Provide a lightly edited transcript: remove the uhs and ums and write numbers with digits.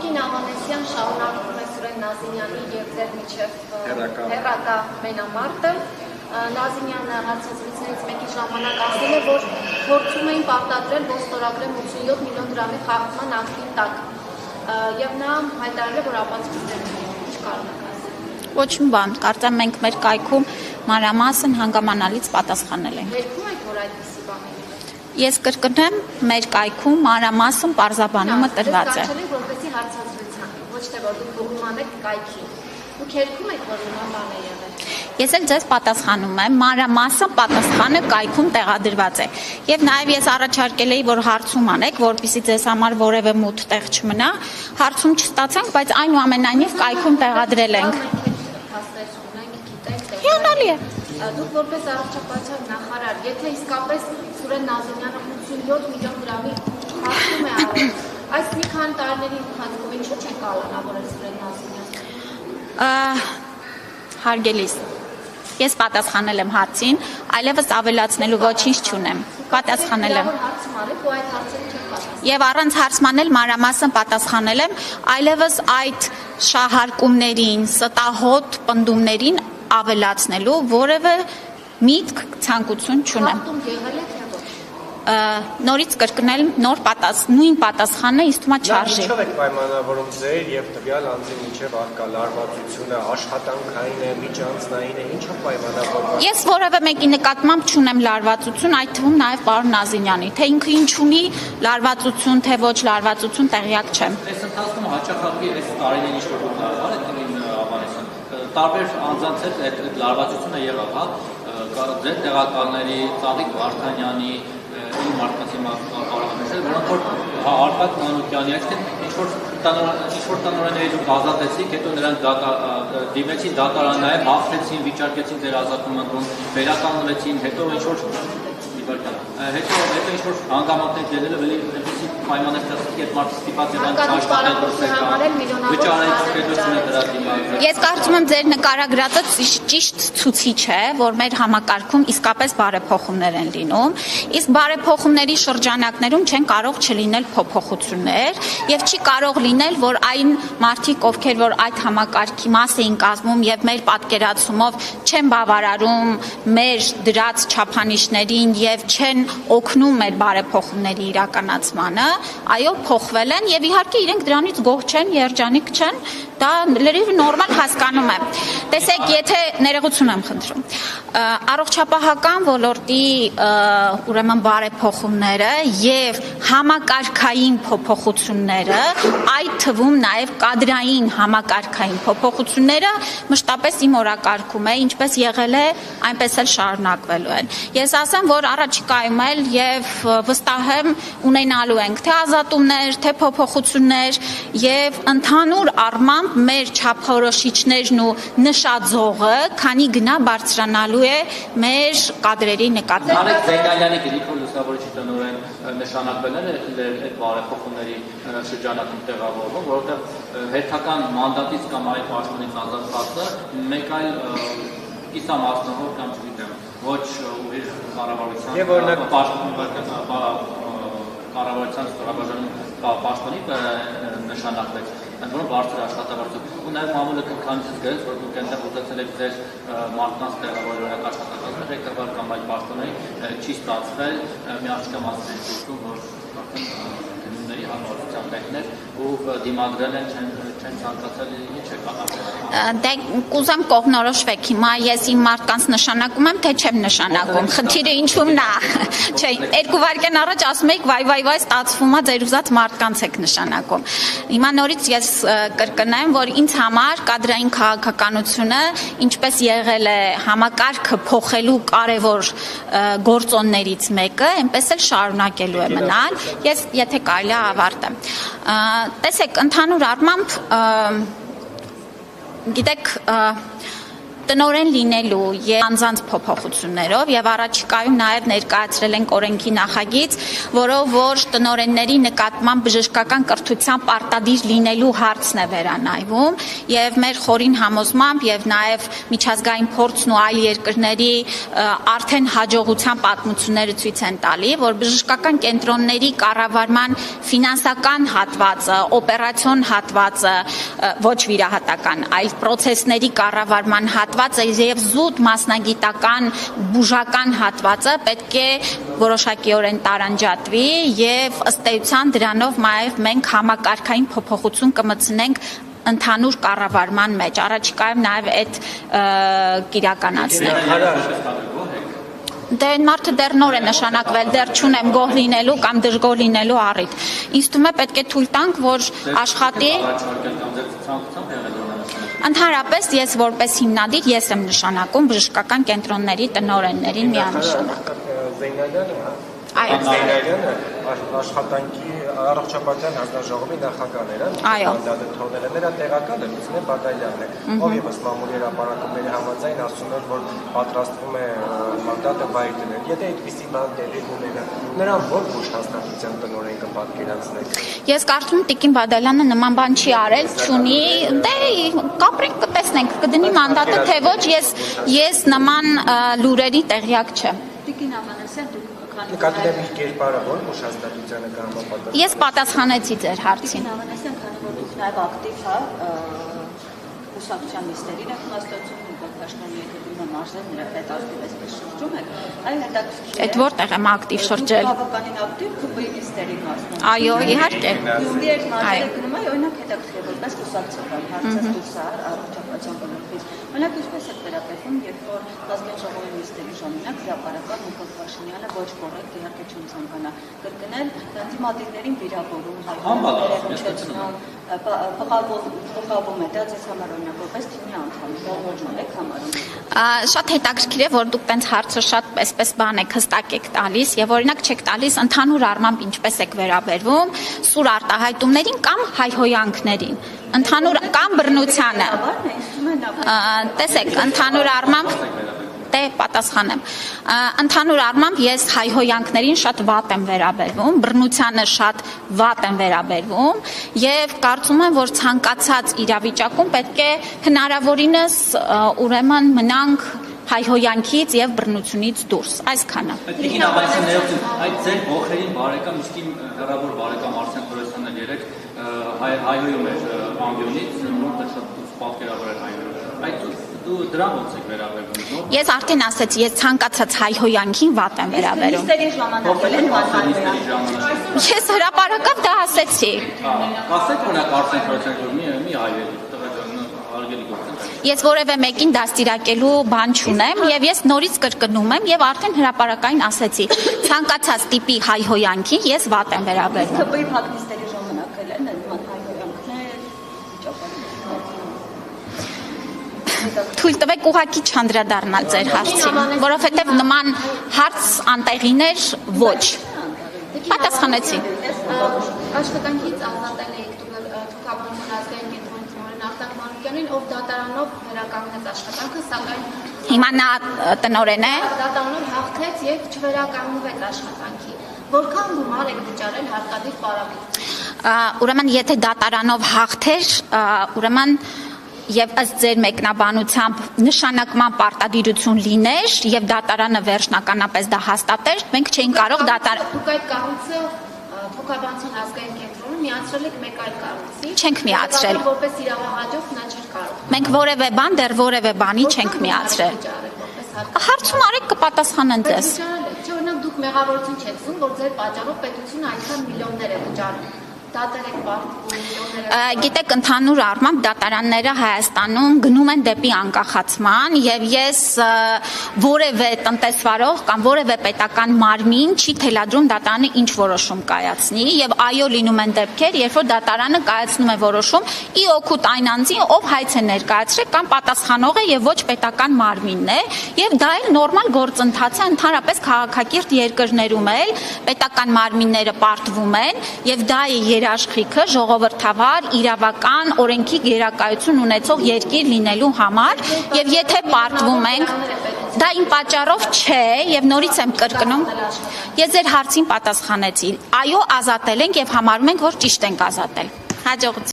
Տիկին Ավանեսյան շարունակվում է Սուրեն Նազինյանի և ձեր միջև հեռակա մենամարտը։ Նազինյանը հարցազրույցներից մեկի ժամանակ ասել է, որ փորձում էին պարտադրել, որ ստորագրեն 87 միլիոն դրամի խախտման ակտի տակ։ Եվ նա հայտարարել է, որ ապացույցներ ունի։ Ինչ կարող եք ասել։ Ոչ մի բան, կարծեմ մենք մեր կայքում մանրամասն հանգամանալից պատասխանել ենք։ Երբում եք, որ այդպիսի բաներ։ Ես կրկնեմ, մեր կայքում մանրամասն պարզաբանումը տրված է։ Դες որպեսի հարցազրույցան, ոչ թե որ դուք բողոման եք կայքի։ Դուք երբում եք, որ նման բան է եղել։ Ես էլ ձեզ պատասխանում եմ, մանրամասն պատասխանը կայքում տեղադրված է։ Եվ նաև ես առաջարկել էի, որ հարցում անեք, որպեսզի ձեզ համար որևէ մութ տեղ չմնա։ Հարցում չստացանք, բայց այնուամենայնիվ կայքում տեղադրել ենք։ Հիանալի է։ Դուք որպես առողջապահության նախարար, եթե իսկապես Սուրեն Նազինյանը 87 միլիոն դրամի խախտում է արել, այս մի քանի տարիների ընթացքում ինչու՞ չեն կալանավորել Սուրեն Նազինյանը։ Հարգելիս, ես պատասխանել եմ հարցին, այլևս ավելացնելու ոչինչ չունեմ։ Պատասխանել եմ։ Եվ առանց հարցմանել մանրամասն պատասխանել եմ, այլևս այդ շահարկումներին, ստահոդ պնդումներին ավելացնելու որևէ միտք, ցանկություն չունեմ։ Նորից կրկնել նոր նույն պատասխանը ինձ թվում է չարժի։ Ինչով եք պայմանավորում ձեր եւ տվյալ անձի միջև առկա լարվածությունը, աշխատանքային է, միջանձնային է, ինչով պայմանավորվում։ Ես որևէ մեկի նկատմամբ չունեմ լարվածություն, այդ թվում նաեւ պարոն Նազինյանի, թե ինքը ինչ ունի լարվածություն, թե ոչ լարվածություն, տեղյակ չեմ։ Այս ընթացքում հաճախակի այս տարիներին ինչ որ դառնալ է Ավանեսյան, տարբեր անձանց հետ այդ լարվածությունը եղավ, հա, ձեր տեղակալների, Ծաղիկ Վարդանյանի մարդկանցի կարողանիշներ, որոնք որ Արտակ Մանուկյանի այսինքն ինչ-որ տնօրենների դուք ազատեցիք, հետո նրանք դիմեցին դատարան, նաև հաղթեցին, վիճարկեցին ձեր ազատում ընտրում, վերականգնվեցին, հետո ինչ-որ ինչ-որ հանգամանքներ դելել ավելի այնպեսի պայմաններ ստացվեցիք, այդ մարդը ստիպված եղան աշխատել դրսի։ Ես կարծում եմ ձեր նկարագրածը ճիշտ ցուցիչ է, որ մեր համակարգում իսկապես բարեփոխումներ են լինում, իսկ բարեփոխումների շրջանակներում չեն կարող չլինել փոփոխություններ եւ չի կարող լինել, որ այն մարդիկ, ովքեր որ այդ համակարգի մաս էին կազմում եւ մեր պատկերացումով չեն բավարարում մեր դրած չափանիշներին եւ չեն օգնում մեր բարեփոխումների իրականացմանը, այո, փոխվել են եւ իհարկե իրենք դրանից գոհ չեն, երջանիկ չեն, դա լրիվ նորմալ հասկանում եմ։ Տեսեք, եթե ներողություն եմ խնդրում, առողջապահական ոլորտի ուրեմն բարեփոխումները եւ համակարգային փոփոխությունները, այդ թվում նաեւ կադրային համակարգային փոփոխությունները մշտապես իմ օրակարգում է, ինչպես եղել է, այնպես էլ շարունակվելու են։ Ես ասեմ, որ առաջիկայում էլ եւ վստահ եմ ունենալու ենք թե ազատումներ, թե փոփոխություններ եւ ընդհանուր առմամբ մեր չափորոշիչներն ու նշաձողը քանի գնա բարձրանալու է մեր կադրերի նկատմամբ։ Արեգ Զեյնալյանի Գրիգոր Լուսավորչի տնօրեն նշանակվել են այդ բարեփոխումների շրջանակում տեղավորվում, որովհետեւ հերթական մանդատից կամ այդ պաշտոնից ազատվածը մեկ այլ կիսամասնավոր կամ չգիտեմ ոչ ուղիղ կառավարության ստորաբաժանում պաշտոնի նշանակվեց, ընդ որում բարձր աշխատավարձով։ Ու նաև մամուլը քնքանիցից գրեց, որ դուք այնտեղ ուզեցել եք ձեր մարդկանց տեղավորել օրինակ աշխատակազմը, ղեկավար կամ այդ պաշտոնի չի ստացվել, մի աղջկա մասն է դուրսում, որ ների հանրության տեխներ ու դիմադրել են չեն ցանկացել ինչ է կատարել։ Դե կուզեմ կողմնորոշվեք հիմա ես իմ մարդկանց նշանակում եմ թե չեմ նշանակում։ Խնդիրը ինչու՞մն է։ Չէ, 2 վայրկյան առաջ ասում եք վայ ստացվում է ձեր ուզած մարդկանց եք նշանակում։ Հիմա նորից ես կրկնեմ, որ ինձ համար կադրային քաղաքականությունը ինչպես եղել է համակարգը փոխելու կարևոր գործոններից մեկը, այնպես էլ շարունակելու է մնալ։ Ես եթե կարելի է ավարտեմ։ Տեսեք, ընդհանուր առմամբ գիտեք տնօրեն լինելու եւ անձանց փոփոխություններով եւ առաջիկայում նաեւ ներկայացրել ենք օրենքի նախագիծ, որով որ տնօրենների նկատմամբ բժշկական կրթության պարտադիր լինելու հարցն է վերանայվում եւ մեր խորին համոզմամբ եւ նաեւ միջազգային փորձն ու այլ երկրների արդեն հաջողության պատմությունները ցույց են տալի, որ բժշկական կենտրոնների կառավարման ֆինանսական հատվածը, օպերացիոն հատվածը, ոչ վիրահատական, այլ process-ների կառավարման հատվածը եւ զուտ մասնագիտական բուժական հատվածը պետք է որոշակիորեն տարանջատվի եւ ըստ էության դրանով նաև մենք համակարգային փոփոխություն կմտցնենք ընդհանուր կառավարման մեջ, առաջիկայում նաև այդ կիրականացնենք։ Դե այն մարդը դեռ նոր է նշանակվել, դեռ չունեմ գոհ լինելու կամ դժգոհ լինելու առիթ։ Ինձ թվում է պետք է թույլ տանք, որ աշխատի։ Ընդհանրապես ես որպես հիմնադիր ես եմ նշանակում բժշկական կենտրոնների տնօրեններին միանշանակ։ Այո։ Աշխատանքի առողջապահության հանձնաժողովի նախագահն էր, մանդատը թողնել է, նրա տեղակալը Լուսինե Բադալյանն է, ով ևս մամուլի հրապարակումների համաձայն ասում էր, որ պատրաստվում է մանդատը վայր դնել։ Եթե այդպիսի բան տեղի ունենա, նրան որ հաստատության տնօրեն կպատկերացնեք։ Ես կարծում եմ Տիկին Բադալյանը նման բան չի արել, չունի, դե կապրենք, կտեսնենք, կդնի մանդատը, թե ոչ, ես նման լուրերի տեղյակ չեմ։ Տիկին Ամանասյան, դուք նկատի ունեք կերպարը, որ ուշհաստատությանը կհամապատասխանի։ Ես պատասխանեցի ձեր հարցին։ Տիկին Ամանասյան, քանի որ դուք նաև ակտիվ կուսակցության նիստերին եք մասնակցում, Պաշտոնի եկեղեցու մարզեր նրա հետ ակտիվ այսպես շրջում եք, այլ հետաքրքիր է։ Այդ որտեղ եմ ակտիվ շրջել։ Բավականին ակտիվ ԿՊ-ի նիստերի մասնակցում։ Այո, իհարկե։ Գյումրի այդ մարզերը գնում է, օրինակ հետաքրքիր որպես կուսակցական հարցը դուրս է առողջապահության ոլորտից։ Մենակ ինչպես է վերաբերվում, երբ որ ազգային ժողովի նիստերի ժամանակ հրապարակավ Նիկոլ Փաշինյանը ոչ կոռեկտ իհարկե չեմ ցանկանա կրկնել դիմադիրներին վիրավորում, հայտնվում, փոխաբում է դա ձեզ համար օրինակ որպես թիմի անդամ, ողջունում եք համարում։ Շատ հետաքրքիր է, որ դուք տենց հարցը շատ այսպես բան եք հստակ եք տալիս եւ օրինակ չեք տալիս ընդհանուր առմամբ ինչպես եք վերաբերվում սուր արտահայտումներին կամ հայհոյանքներին, ընդհանուր կամ բռնությանը։ Տեսեք, ընդհանուր առմամբ դե պատասխանեմ։ Ընդհանուր առմամբ ես հայհոյանքներին շատ վատ եմ վերաբերվում, բռնությանը շատ վատ եմ վերաբերվում եւ կարծում եմ, որ ցանկացած իրավիճակում պետք է հնարավորինս ուրեմն մնանք հայհոյանքից եւ բռնությունից դուրս, այսքանը։ Տիկին Ամանասյան, ներողություն, այդ ձեր ողերին բարեկամ իսկին հրավոր բարեկամ Արսեն Թորոսյանը երեք հայհոյում էր ամբիոնից, որտեղ շատ պատկերավոր էր հայհոյում։ Այդ դու դրան ոնց եք վերաբերվում։ Ես արդեն ասացի, ես ցանկացած հայհոյանքին վատ եմ վերաբերում։ Նիստերի ժամանակ էլ են հայհոյանք։ Ես հրապարակավ դա ասեցի։ Ասեք օրինակ Արսեն Թորոսյանը, որ մի հայերի հարգելի գործընկեր։ Ես որևէ մեկին դաստիարակելու բան չունեմ եւ ես նորից կրկնում եմ եւ արդեն հրապարակային ասեցի, ցանկացած տիպի հայհոյանքին ես վատ եմ վերաբերվում։ ԿՊ-ի փակնիստերի ժամանակ էլ են նման հայհոյանքներ, Թույլ տվեք ուղղակի չանդրադառնալ ձեր հարցին, որովհետեւ նման հարց անտեղիներ ոչ։ Պատասխանեցի։ Աշխատանքից ազատել եք թուքաբանության ազգային կենտրոնի տնօրեն Արտակ Մանուկյանին, ով դատարանով վերականգնեց աշխատանքը, սակայն Հիմա նա տնօրեն է։ Դատարանով հաղթեց եւ չվերականգնվեց աշխատանքի։ Որքան գումար եք վճարել հարկադիր պարագայում։ Ուրեմն եթե դատարանով հաղթեր, ուրեմն եւ ըստ ձեր մեկնաբանությամբ նշանակման պարտադիրություն լիներ եւ դատարանը վերջնականապես դա հաստատեր, մենք չէինք կարող Դուք այդ կառույցը թոքաբանության ազգային կենտրոնում միացրել եք մեկ այլ կառույցի։ Չենք միացրել։ Որպես իրավահաջող նա չէր կարող։ Մենք որևէ բան դեռ որևէ բանի չենք միացրել։ Հարցում արեք կպատասխանեն ձեզ։ Չէ, օրինակ դուք մեղավորություն չեք զգում, որ ձեր պատճառով պետությունը այնքան միլիոններ է վճարում։ Գիտեք, ընդհանուր առմամբ դատարանները Հայաստանում գնում են դեպի անկախացման եւ ես որևէ տնտեսվարող կամ որևէ պետական մարմին չի թելադրում դատարանը ինչ որոշում կայացնի եւ այո լինում են դեպքեր, երբ որ դատարանը կայացնում է որոշում ի օգուտ այն անձի, ով հայց է ներկայացրել կամ պատասխանող է եւ ոչ պետական մարմինն է եւ դա էլ նորմալ գործընթաց է, ընդհանրապես քաղաքակիրթ երկրներում էլ պետական մարմինները պարտվում են եւ դա է երաշխիքը ժողովրդավար, իրավական, օրենքի գերակայություն ունեցող երկիր լինելու համար, եւ եթե պարտվում ենք, դա իմ պատճառով չէ, եւ նորից եմ կրկնում, ես ձեր հարցին պատասխանեցի, այո, ազատել ենք եւ համարում ենք, որ ճիշտ ենք ազատել։ Հաջողություն։